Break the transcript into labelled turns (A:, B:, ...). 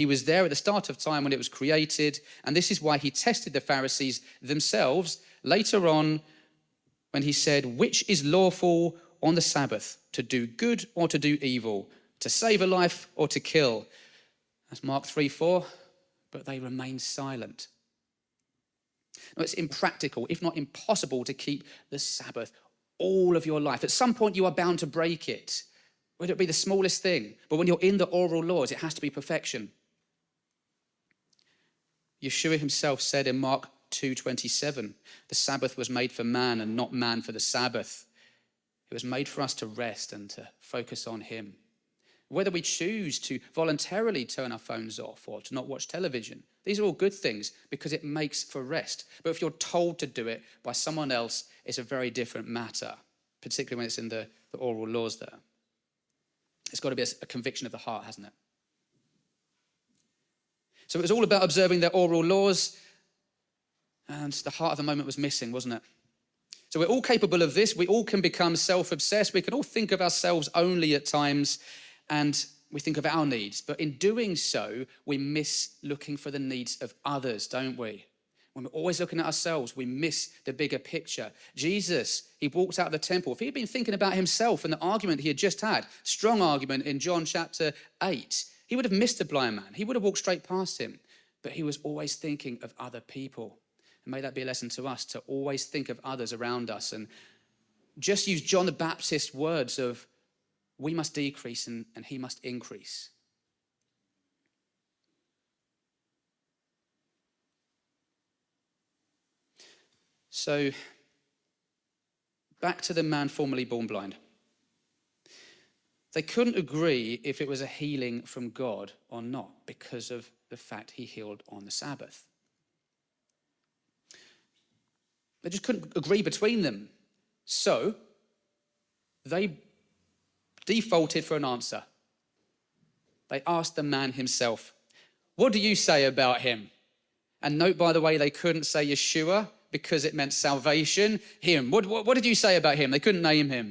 A: He was there at the start of time when it was created, and this is why he tested the Pharisees themselves later on when he said, which is lawful on the Sabbath, to do good or to do evil, to save a life or to kill? That's Mark 3:4, but they remained silent. Now, it's impractical, if not impossible, to keep the Sabbath all of your life. At some point, you are bound to break it, whether it be the smallest thing. But when you're in the oral laws, it has to be perfection. Yeshua himself said in Mark 2:27, the Sabbath was made for man and not man for the Sabbath. It was made for us to rest and to focus on him. Whether we choose to voluntarily turn our phones off or to not watch television, these are all good things because it makes for rest. But if you're told to do it by someone else, it's a very different matter, particularly when it's in the oral laws there. It's got to be a conviction of the heart, hasn't it? So it was all about observing their oral laws, and the heart of the moment was missing, wasn't it? So we're all capable of this. We all can become self-obsessed. We can all think of ourselves only at times, and we think of our needs. But in doing so, we miss looking for the needs of others, don't we? When we're always looking at ourselves, we miss the bigger picture. Jesus, he walked out of the temple. If he had been thinking about himself and the argument he had just had, strong argument in John chapter 8, he would have missed the blind man. He would have walked straight past him. But he was always thinking of other people. And may that be a lesson to us, to always think of others around us and just use John the Baptist's words of, we must decrease and he must increase. So, back to the man formerly born blind. They couldn't agree if it was a healing from God or not because of the fact he healed on the Sabbath. They just couldn't agree between them. So, they defaulted for an answer. They asked the man himself, what do you say about him? And note, by the way, they couldn't say Yeshua because it meant salvation. Him. What did you say about him? They couldn't name him.